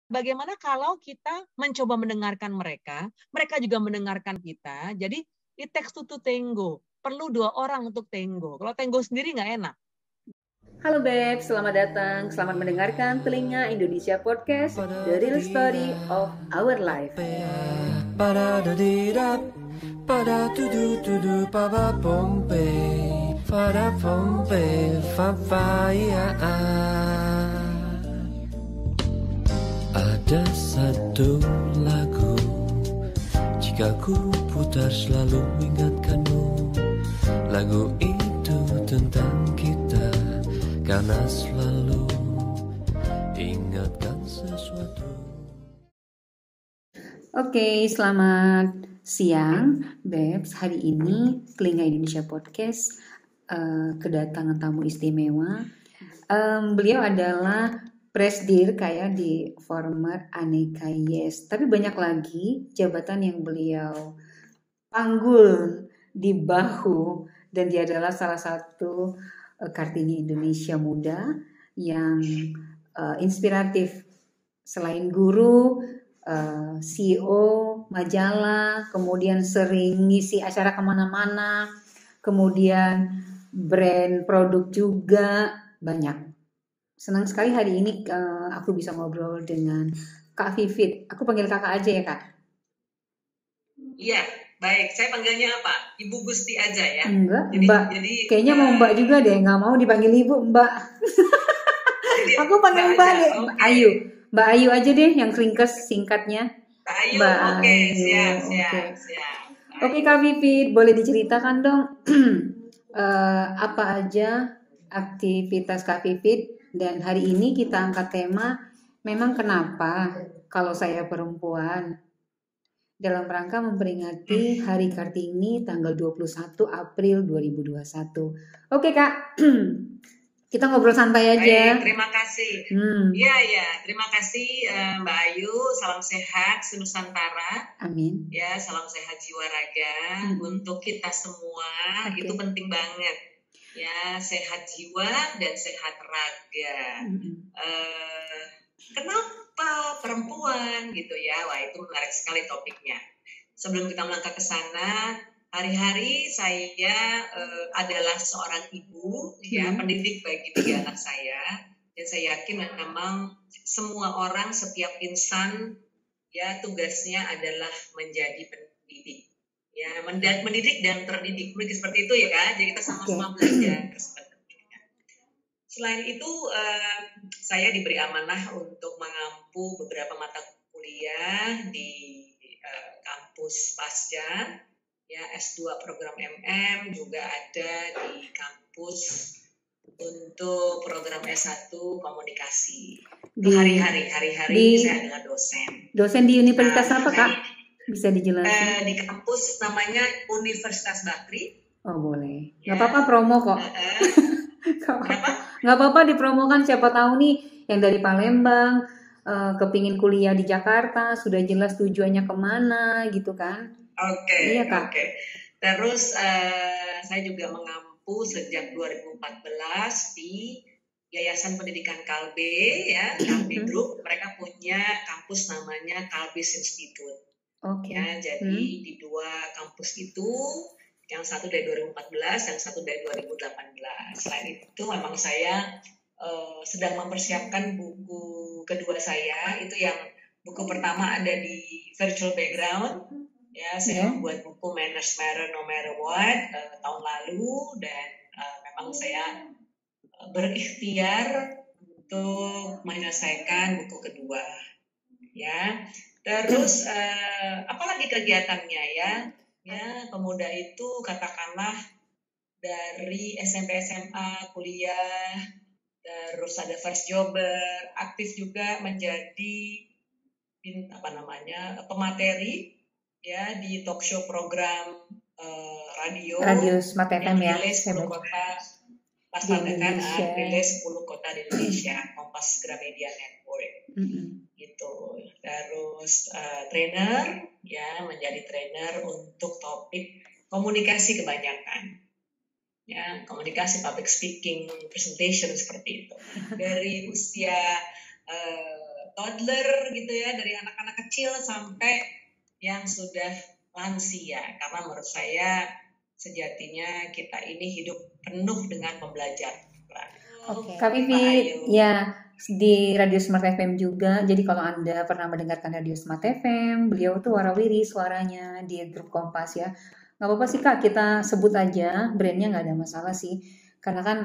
bagaimana kalau kita mencoba mendengarkan mereka, mereka juga mendengarkan kita. Jadi it takes two to tango. Perlu 2 orang untuk tango. Kalau tango sendiri nggak enak. Halo Beb, selamat datang. Selamat mendengarkan Telinga Indonesia Podcast, The Real Story of Our Life. Ada satu lagu, jika ku putar selalu ingatkanmu. Lagu itu tentang kita, karena selalu ingatkan sesuatu. Oke, selamat siang Bebs. Hari ini Telinga Indonesia Podcast kedatangan tamu istimewa. Beliau adalah Presdir kayak di format Aneka Yes. Tapi banyak lagi jabatan yang beliau panggul di bahu. Dan dia adalah salah satu Kartini Indonesia muda yang inspiratif. Selain guru, CEO, majalah, kemudian sering ngisi acara kemana-mana, kemudian brand produk juga banyak. Senang sekali hari ini aku bisa ngobrol dengan Kak Vivit. Aku panggil kakak aja ya Kak? Iya, baik. Saya panggilnya apa? Ibu Gusti aja ya? Enggak, Mbak. Kayaknya mau Mbak juga deh, nggak mau dipanggil Ibu, Mbak. Aku panggil Mbak deh, okay. Ayu. Mbak Ayu aja deh yang ringkes singkatnya. Ayu, Mbak oke, Ayu. siap. Oke Kak Vivit, boleh diceritakan dong apa aja aktivitas Kak Vivit? Dan hari ini kita angkat tema, memang kenapa kalau saya perempuan, dalam rangka memperingati Hari Kartini tanggal 21 April 2021. Oke Kak, kita ngobrol santai aja. Baik, terima kasih. Iya, terima kasih Mbak Ayu. Salam sehat senusantara. Amin. Ya, salam sehat jiwa raga untuk kita semua. Okay. Itu penting banget. Ya, sehat jiwa dan sehat raga. Kenapa perempuan gitu ya? Wah, itu menarik sekali topiknya. Sebelum kita melangkah ke sana, hari-hari saya adalah seorang ibu, ya, pendidik bagi 3 anak saya, dan saya yakin memang semua orang, setiap insan, ya, tugasnya adalah menjadi pendidik. Ya, mendidik dan terdidik, mungkin seperti itu ya kan. Jadi kita sama-sama belajar sebenarnya. Selain itu, saya diberi amanah untuk mengampu beberapa mata kuliah di kampus Pasca, ya, S2 program MM, juga ada di kampus untuk program S1 komunikasi. Hari-hari saya adalah dosen. Dosen di universitas apa Kak? Bisa dijelasin? Di kampus namanya Universitas Bakri. Oh boleh. Nggak apa-apa promo kok. Nggak apa-apa dipromokan. Siapa tahu nih yang dari Palembang kepingin kuliah di Jakarta, sudah jelas tujuannya kemana gitu kan? Oke. Iya Kak. Oke. Terus saya juga mengampu sejak 2014 di Yayasan Pendidikan Kalbe, ya, Kalbe Group. Mereka punya kampus namanya Kalbis Institute. Ya, jadi di 2 kampus itu, yang satu dari 2014 dan satu dari 2018. Selain itu memang saya sedang mempersiapkan buku kedua saya. Itu yang buku pertama ada di virtual background. Ya, saya membuat buku Manners Matter No Matter What tahun lalu, dan memang saya berikhtiar untuk menyelesaikan buku kedua. Ya. Terus apalagi kegiatannya ya? Ya, pemuda itu katakanlah dari SMP SMA, kuliah, terus ada first jobber, aktif juga menjadi pemateri, ya, di talk show program radio Smart FM ya. Rilis 10 kota rilis 10 kota di Indonesia, Kompas Gramedia Network. Gitu. Terus trainer, ya, menjadi trainer untuk topik komunikasi kebanyakan. Ya, komunikasi, public speaking, presentation, seperti itu. Dari usia toddler gitu ya, dari anak-anak kecil sampai yang sudah lansia. Karena menurut saya sejatinya kita ini hidup penuh dengan pembelajaran. Oke, Kak Vivi, ya di Radio Smart FM juga. Jadi kalau Anda pernah mendengarkan Radio Smart FM, beliau tuh warawiri suaranya di grup Kompas ya. Nggak apa-apa sih Kak, kita sebut aja, brandnya nggak ada masalah sih. Karena kan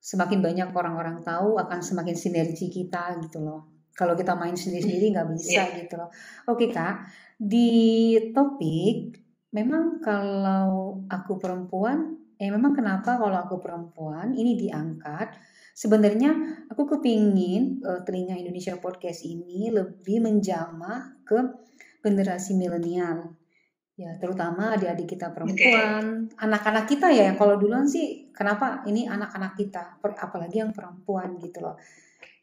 semakin banyak orang-orang tahu akan semakin sinergi kita gitu loh. Kalau kita main sendiri-sendiri nggak bisa gitu loh. Oke Kak, di topik memang kalau aku perempuan, memang kenapa kalau aku perempuan ini diangkat? Sebenarnya aku kepingin Telinga Indonesia Podcast ini lebih menjamah ke generasi milenial. Ya, terutama adik-adik kita perempuan, anak-anak kita ya. Kalau duluan sih, kenapa ini anak-anak kita, apalagi yang perempuan gitu loh.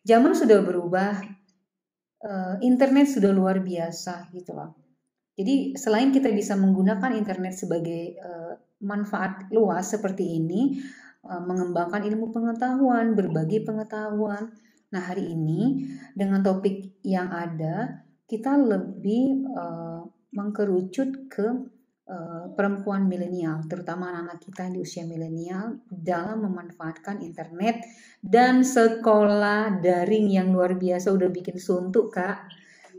Zaman sudah berubah, internet sudah luar biasa gitu loh. Jadi selain kita bisa menggunakan internet sebagai manfaat luas seperti ini, mengembangkan ilmu pengetahuan, berbagi pengetahuan. Nah hari ini dengan topik yang ada, kita lebih mengkerucut ke perempuan milenial, terutama anak-anak kita di usia milenial dalam memanfaatkan internet dan sekolah daring yang luar biasa udah bikin suntuk Kak.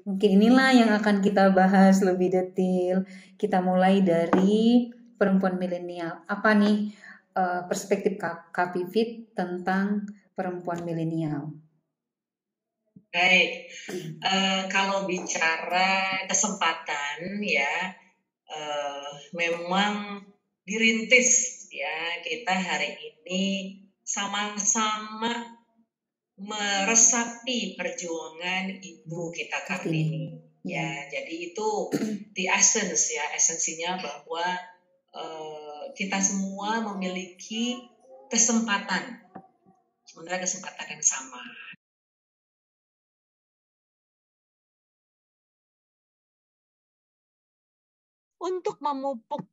Mungkin inilah yang akan kita bahas lebih detail. Kita mulai dari perempuan milenial. Apa nih perspektif Kak Vivit tentang perempuan milenial? Baik, kalau bicara kesempatan ya, memang dirintis ya kita hari ini sama-sama meresapi perjuangan ibu kita Kartini ya. Jadi itu the essence ya, esensinya bahwa kita semua memiliki kesempatan, sebenarnya kesempatan yang sama. Untuk memupuk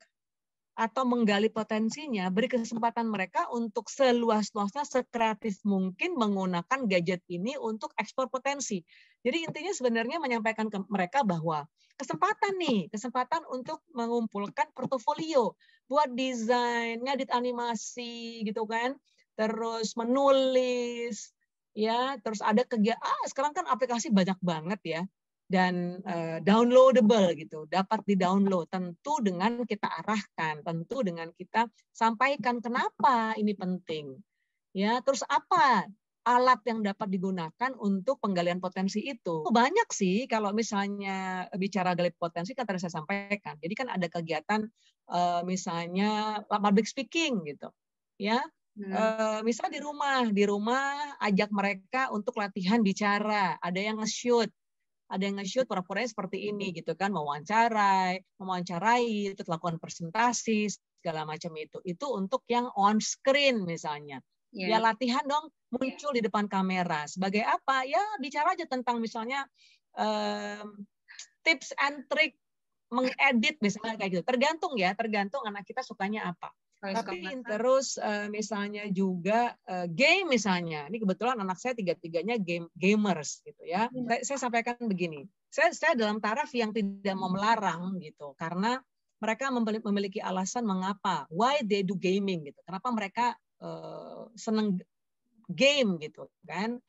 atau menggali potensinya, beri kesempatan mereka untuk seluas-luasnya, sekreatif mungkin menggunakan gadget ini untuk ekspor potensi. Jadi intinya sebenarnya menyampaikan ke mereka bahwa kesempatan untuk mengumpulkan portofolio, buat desain, ngedit animasi gitu kan, terus menulis, ya, terus ada kegiatan. Sekarang kan aplikasi banyak banget ya. Dan downloadable gitu, dapat di-download, tentu dengan kita arahkan, tentu dengan kita sampaikan kenapa ini penting. Ya, terus apa alat yang dapat digunakan untuk penggalian potensi itu? Banyak sih kalau misalnya bicara gali potensi kan tadi saya sampaikan. Jadi kan ada kegiatan misalnya public speaking gitu. Ya. Misalnya di rumah ajak mereka untuk latihan bicara, ada yang nge-shoot. Ada yang nge-shoot pura-puranya seperti ini gitu kan, mewawancarai, terus lakukan presentasi segala macam itu. Itu untuk yang on screen misalnya. Ya latihan dong muncul di depan kamera. Sebagai apa? Ya bicara aja tentang misalnya tips and trick mengedit misalnya kayak gitu. Tergantung anak kita sukanya apa. Tapi terus misalnya juga game misalnya. Ini kebetulan anak saya tiga-tiganya gamers gitu ya. Saya sampaikan begini. Saya dalam taraf yang tidak mau melarang gitu. Karena mereka memiliki alasan mengapa. Why they do gaming gitu. Kenapa mereka seneng game gitu kan.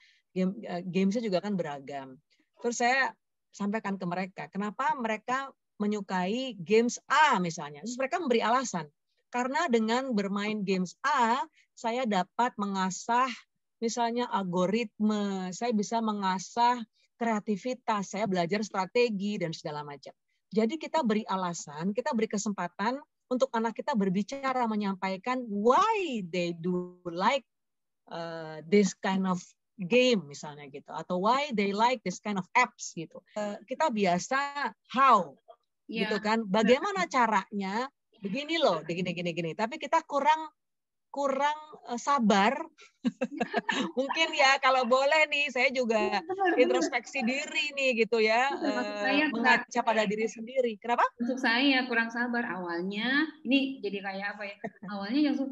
Gamesnya juga kan beragam. Terus saya sampaikan ke mereka. Kenapa mereka menyukai games A misalnya. Terus mereka memberi alasan. Karena dengan bermain games A, saya dapat mengasah misalnya algoritme, saya bisa mengasah kreativitas, saya belajar strategi dan segala macam. Jadi kita beri alasan, kita beri kesempatan untuk anak kita berbicara, menyampaikan why they do like this kind of game misalnya gitu, atau why they like this kind of apps gitu. Kita biasa how gitu kan, bagaimana caranya. Begini loh, gini. Tapi kita kurang sabar. Mungkin ya kalau boleh nih, saya juga introspeksi diri nih gitu ya, mengaca pada diri sendiri. Kenapa? Untuk saya kurang sabar awalnya. Ini jadi kayak apa ya? Awalnya langsung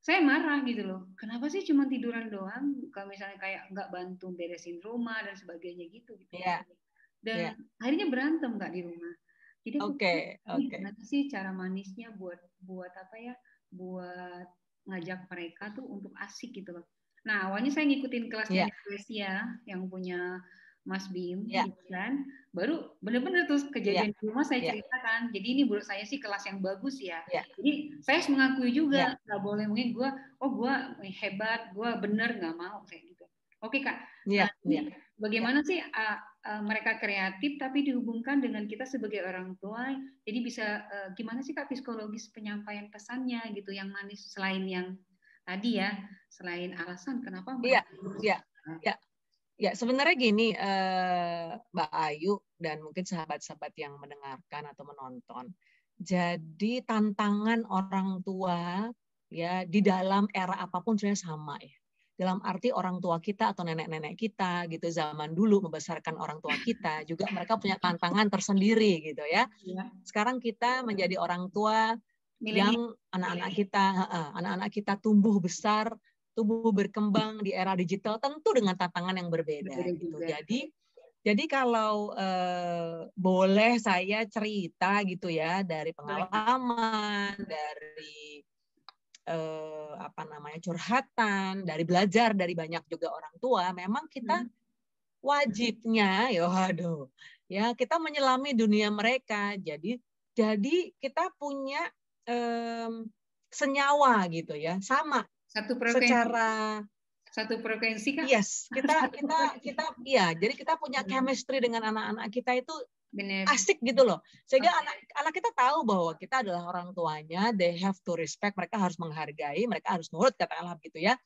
saya marah gitu loh. Kenapa sih cuma tiduran doang? Kalau misalnya kayak nggak bantu beresin rumah dan sebagainya gitu. Iya, Dan iya. akhirnya berantem Kak di rumah. Jadi aku Oke, ini oke. gimana sih cara manisnya buat apa ya? Buat ngajak mereka tuh untuk asik gitu loh. Nah, awalnya saya ngikutin kelasnya Iya, Indonesia yang punya Mas Bim iya, gitu kan. Baru bener-bener tuh iya, kejadian di rumah saya iya, ceritakan. Jadi ini menurut saya sih kelas yang bagus ya. iya, Jadi saya harus mengakui iya, juga, nggak boleh mungkin gue hebat, gue bener nggak mau kayak gitu. Oke Kak, iya, nah iya, ini iya. bagaimana sih mereka kreatif tapi dihubungkan dengan kita sebagai orang tua, jadi bisa gimana sih Kak psikologis penyampaian pesannya gitu yang manis selain yang tadi ya, selain alasan kenapa Iya, mereka harus iya, iya. Ya, sebenarnya gini, Mbak Ayu dan mungkin sahabat-sahabat yang mendengarkan atau menonton. Jadi tantangan orang tua ya di dalam era apapun sebenarnya sama ya. Dalam arti orang tua kita atau nenek-nenek kita gitu zaman dulu membesarkan orang tua kita juga mereka punya tantangan tersendiri gitu ya. ya, Sekarang kita menjadi orang tua milenial yang anak-anak kita tumbuh besar, tumbuh berkembang di era digital tentu dengan tantangan yang berbeda berbeda gitu. juga. Jadi kalau boleh saya cerita gitu ya dari Boleh. pengalaman, dari curhatan, dari belajar dari banyak juga orang tua, memang kita wajibnya ya kita menyelami dunia mereka. Jadi kita punya senyawa gitu ya, sama Satu frekuensi, secara satu frekuensi Kak. yes, iya, jadi kita punya chemistry dengan anak-anak kita itu Benar. asik gitu loh. Sehingga anak kita tahu bahwa kita adalah orang tuanya, they have to respect, mereka harus menghargai, mereka harus nurut katakanlah gitu ya.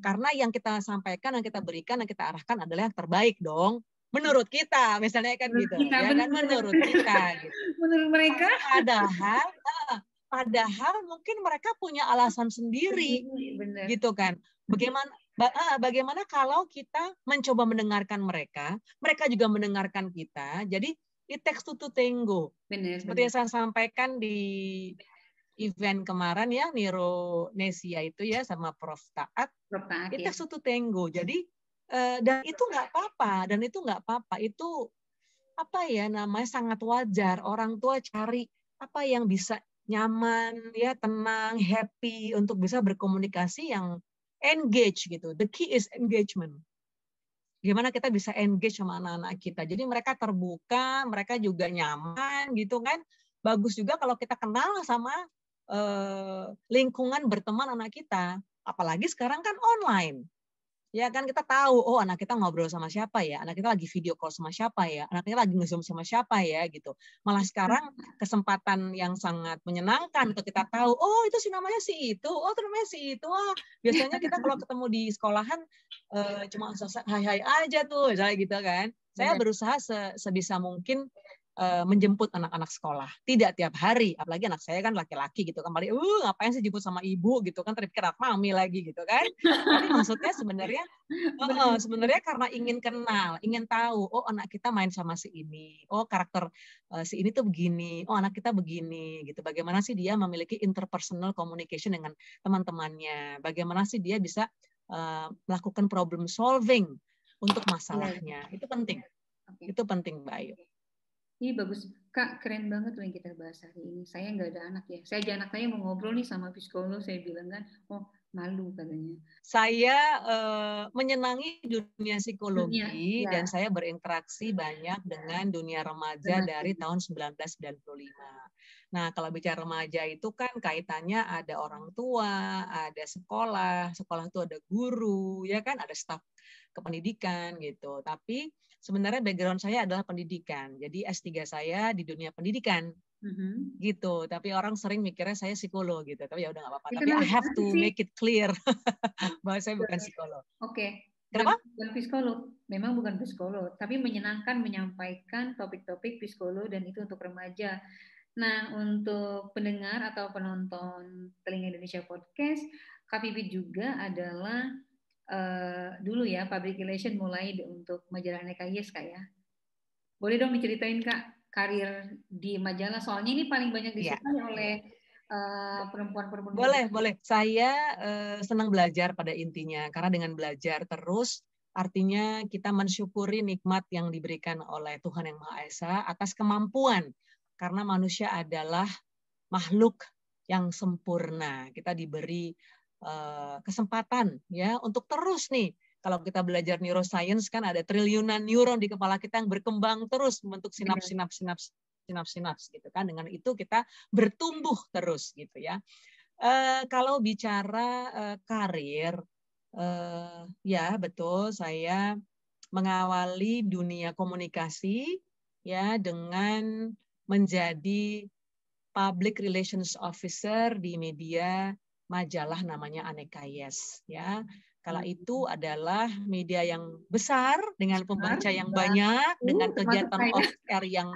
Karena yang kita sampaikan, yang kita berikan, yang kita arahkan adalah yang terbaik dong. Menurut kita, misalnya kan Menurut gitu, kita, ya kan benar. menurut kita gitu. Menurut mereka Padahal mungkin mereka punya alasan sendiri, benar. gitu kan. Bagaimana kalau kita mencoba mendengarkan mereka, mereka juga mendengarkan kita. Jadi it takes two to tango. Benar, Seperti yang saya sampaikan di event kemarin ya, Nironesia itu ya sama Prof. Taat. It takes two to tango. Jadi dan itu nggak apa-apa. Itu apa ya namanya sangat wajar. Orang tua cari apa yang bisa nyaman, ya tenang, happy untuk bisa berkomunikasi yang engage gitu. The key is engagement. Gimana kita bisa engage sama anak-anak kita. Jadi mereka terbuka, mereka juga nyaman gitu kan. Bagus juga kalau kita kenal sama lingkungan berteman anak kita. Apalagi sekarang kan online. Ya kan kita tahu, oh anak kita ngobrol sama siapa ya, anak kita lagi video call sama siapa ya, anak kita lagi nge-zoom sama siapa ya gitu. Malah sekarang kesempatan yang sangat menyenangkan untuk kita tahu, oh itu sih namanya si itu, oh itu namanya si itu. Oh, biasanya kita kalau ketemu di sekolahan cuma hai-hai aja tuh, misalnya gitu kan. Saya berusaha sebisa mungkin menjemput anak-anak sekolah. Tidak tiap hari, apalagi anak saya kan laki-laki gitu kan. Paling ngapain sih jemput sama ibu gitu kan, terpikir mami lagi gitu kan. Tapi maksudnya sebenarnya karena ingin kenal, ingin tahu, oh anak kita main sama si ini, oh karakter si ini tuh begini, oh anak kita begini gitu. Bagaimana sih dia memiliki interpersonal communication dengan teman-temannya? Bagaimana sih dia bisa melakukan problem solving untuk masalahnya? Itu penting. Itu penting, Mbak Ayu. Ini bagus. Kak, keren banget loh yang kita bahas hari ini. Saya nggak ada anak ya. Saya aja anak saya mau ngobrol nih sama psikolog. Saya bilang kan, oh malu katanya. Saya menyenangi dunia psikologi dan saya berinteraksi banyak dengan dunia remaja dari tahun 1995. Nah, kalau bicara remaja itu kan kaitannya ada orang tua, ada sekolah itu ada guru, ya kan, ada staf kependidikan gitu. Tapi sebenarnya background saya adalah pendidikan. Jadi S3 saya di dunia pendidikan. Gitu. Tapi orang sering mikirnya saya psikolog gitu. Tapi ya udah nggak apa-apa. Tapi I have to make it clear bahwa saya bukan psikolog. Oke. Kenapa? Bukan psikolog. Memang bukan psikolog. Tapi menyenangkan menyampaikan topik-topik psikolog dan itu untuk remaja. Nah, untuk pendengar atau penonton Telinga Indonesia Podcast, Kak Pipit juga adalah dulu ya public relation mulai untuk majalah Aneka Yes Kak ya. Boleh dong diceritain Kak karir di majalah, soalnya ini paling banyak disukai oleh perempuan-perempuan muda? Boleh. Saya senang belajar pada intinya, karena dengan belajar terus, artinya kita mensyukuri nikmat yang diberikan oleh Tuhan Yang Maha Esa atas kemampuan, karena manusia adalah makhluk yang sempurna. Kita diberi kesempatan ya untuk terus nih. Kalau kita belajar neuroscience kan ada triliunan neuron di kepala kita yang berkembang terus membentuk sinaps-sinaps gitu kan. Dengan itu kita bertumbuh terus gitu ya. Kalau bicara karir, ya betul saya mengawali dunia komunikasi ya dengan menjadi public relations officer di media majalah namanya Aneka Yes ya. Kala itu adalah media yang besar dengan pembaca yang banyak, dengan kegiatan off-air yang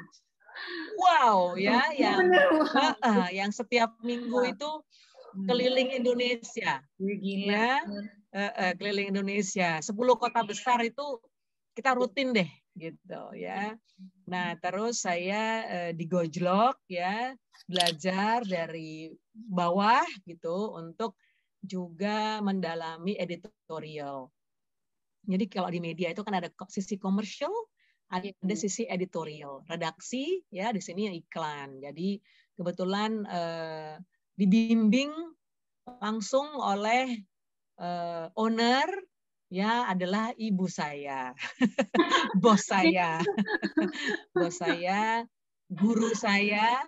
wow ya, yang setiap minggu itu keliling Indonesia. Gila. Ya, keliling Indonesia. 10 kota besar itu kita rutin deh gitu ya. Nah, terus saya digojlok ya, belajar dari bawah gitu untuk juga mendalami editorial. Jadi kalau di media itu kan ada sisi komersial, ada sisi editorial, redaksi ya, di sini iklan. Jadi kebetulan dibimbing langsung oleh owner ya adalah ibu saya, bos saya, guru saya,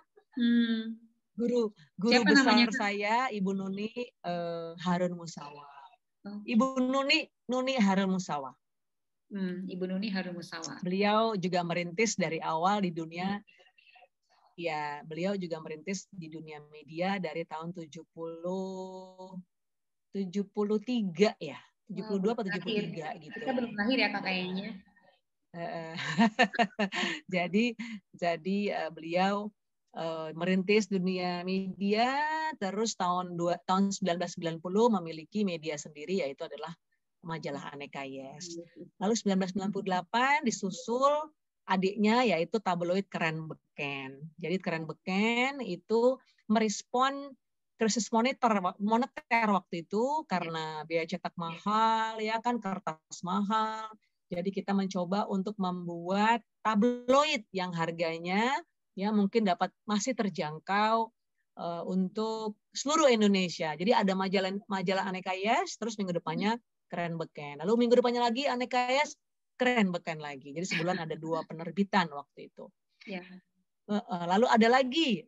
guru Siapa besar namanya? saya, Ibu Nuni Harun Musawa. Ibu Nuni Harun Musawa. Ibu Nuni Harun Musawa. Beliau juga merintis dari awal di dunia. Ya, beliau juga merintis di dunia media dari tahun 73 ya. 72 atau 73 gitu. Kita belum lahir ya Kak kayaknya. Jadi beliau merintis dunia media, terus tahun 1990 memiliki media sendiri, yaitu adalah majalah Aneka Yes. Lalu 1998 disusul adiknya, yaitu tabloid Keren Beken. Jadi Keren Beken itu merespon krisis moneter waktu itu karena biaya cetak mahal, ya kan, kertas mahal. Jadi kita mencoba untuk membuat tabloid yang harganya ya mungkin masih terjangkau untuk seluruh Indonesia. Jadi ada majalah Aneka Yes, terus minggu depannya Keren Beken. Lalu minggu depannya lagi Aneka Yes, Keren Beken lagi. Jadi sebulan ada 2 penerbitan waktu itu. Ya. Lalu ada lagi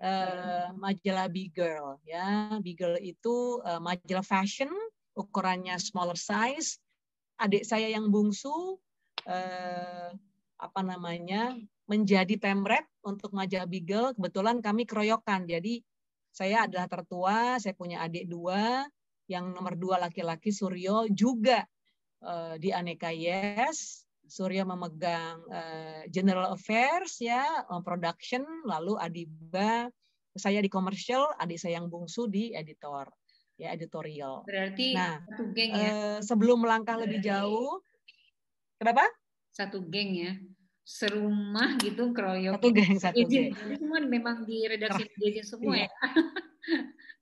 majalah Big Girl ya. Big Girl itu majalah fashion, ukurannya smaller size. Adik saya yang bungsu menjadi pemret untuk majalah Big Girl. Kebetulan kami keroyokan. Jadi saya adalah tertua, saya punya adik 2, yang nomor 2 laki-laki Suryo juga di Aneka Yes. Surya memegang general affairs ya, production, lalu Adiba, saya di komersial, adik saya yang bungsu di editor, ya editorial. Berarti satu geng ya. Sebelum melangkah lebih jauh, kenapa? Satu geng ya, serumah gitu keroyok. Satu geng. Semua memang di redaksi media semua ya.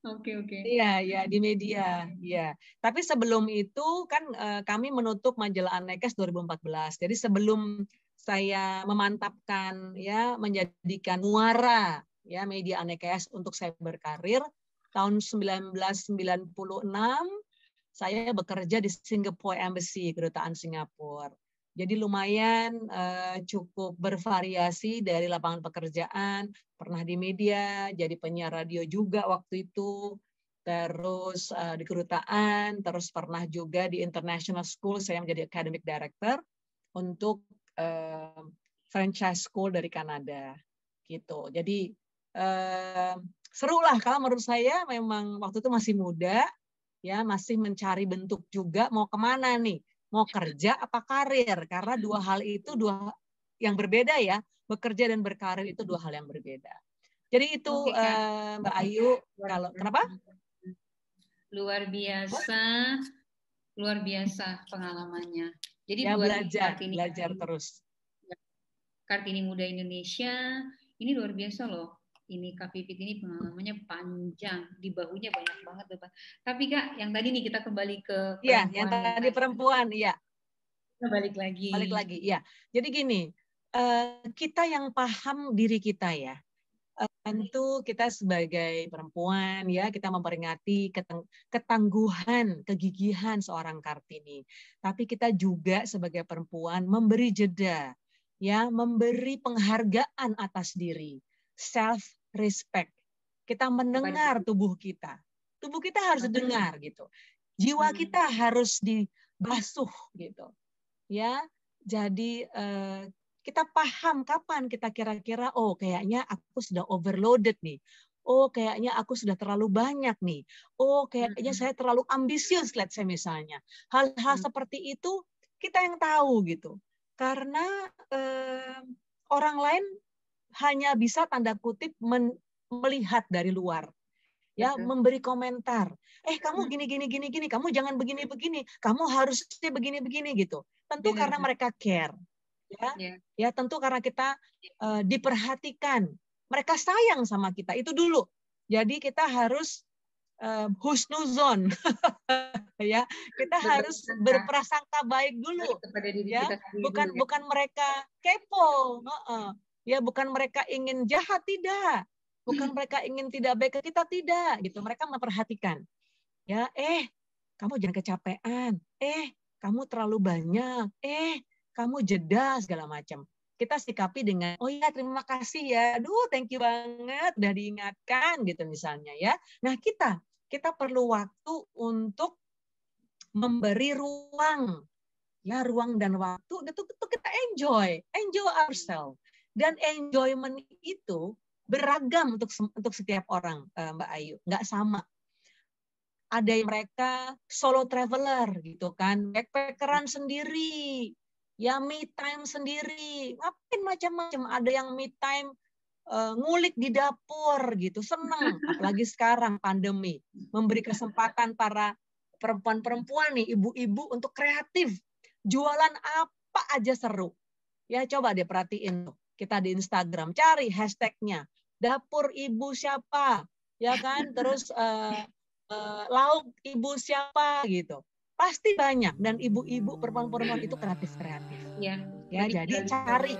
Oke. Iya, di media. Iya. Tapi sebelum itu kan kami menutup majalah Anekes 2014. Jadi sebelum saya memantapkan ya menjadikan muara ya media Anekes untuk saya berkarir, tahun 1996 saya bekerja di Singapore Embassy, kedutaan Singapura. Jadi lumayan cukup bervariasi dari lapangan pekerjaan, pernah di media, jadi penyiar radio juga waktu itu, terus di kedutaan, terus pernah juga di International School, saya menjadi Academic Director untuk franchise school dari Kanada. Gitu. Jadi seru lah, kalau menurut saya memang waktu itu masih muda, ya masih mencari bentuk juga mau kemana nih. Mau kerja apa karir? Karena 2 hal itu 2 yang berbeda ya. Bekerja dan berkarir itu 2 hal yang berbeda. Jadi itu Mbak Ayu. Kenapa? Luar biasa pengalamannya. Jadi ya, belajar terus. Kartini Muda Indonesia ini luar biasa loh. ini Kak Pipit ini pengalamannya panjang, di bahunya banyak banget tuh Pak. Tapi Kak, yang tadi nih kita kembali ke Iya, perempuan. yang tadi perempuan, iya. Kita balik lagi. Ya. Jadi gini, kita yang paham diri kita ya. Tentu kita sebagai perempuan ya, kita memperingati ketangguhan, kegigihan seorang Kartini. Tapi kita juga sebagai perempuan memberi jeda, ya, memberi penghargaan atas diri, self respect. Kita mendengar tubuh kita. Tubuh kita harus didengar gitu. Jiwa kita harus dibasuh gitu. Ya, jadi kita paham kapan kita kira-kira, oh kayaknya aku sudah overloaded nih. Oh kayaknya aku sudah terlalu banyak nih. Oh kayaknya saya terlalu ambisius, let's say misalnya. Hal-hal seperti itu kita yang tahu gitu. Karena orang lain hanya bisa tanda kutip melihat dari luar. Ya, memberi komentar. Kamu gini, kamu jangan begini, kamu harusnya begini gitu. Tentu karena mereka care. Ya, tentu karena kita diperhatikan. Mereka sayang sama kita, itu dulu. Jadi kita harus husnuzon. Ya, kita harus berprasangka baik dulu. Ya, bukan mereka kepo. Ya, bukan mereka ingin jahat, tidak. Bukan mereka ingin tidak baik ke kita, tidak. Gitu. Mereka memperhatikan. Ya, kamu jangan kecapean. Kamu terlalu banyak. Kamu jeda segala macam. Kita sikapi dengan, oh ya terima kasih ya, aduh thank you banget udah diingatkan gitu misalnya ya. Nah kita perlu waktu untuk memberi ruang, ya ruang dan waktu itu kita enjoy ourselves. Dan enjoyment itu beragam untuk setiap orang, Mbak Ayu, nggak sama. Ada yang mereka solo traveler gitu kan, backpackeran sendiri. Ya me time sendiri, ngapain macam-macam. Ada yang me time ngulik di dapur gitu, seneng. Apalagi sekarang pandemi, memberi kesempatan para perempuan-perempuan nih, ibu-ibu untuk kreatif. Jualan apa aja seru. Ya coba deh perhatiin tuh. Kita di Instagram, cari hashtagnya. Dapur ibu siapa, ya kan? Terus lauk ibu siapa gitu. Pasti banyak, dan ibu-ibu perempuan-perempuan itu kreatif-kreatif. Ya, jadi cari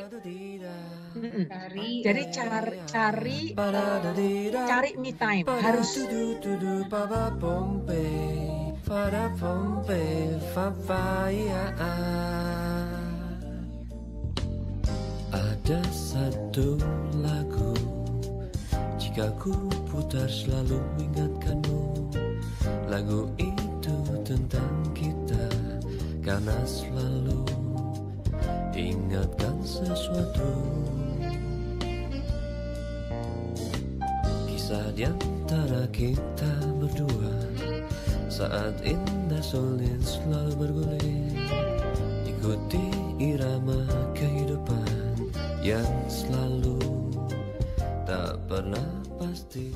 me time harus. Ada satu lagu, jika ku putar selalu ingatkanmu. Lagu itu tentang kita, karena selalu ingatkan sesuatu. Kisah di antara kita berdua, saat indah sulit selalu bergulir. Ikuti irama kehidupan yang selalu tak pernah pasti.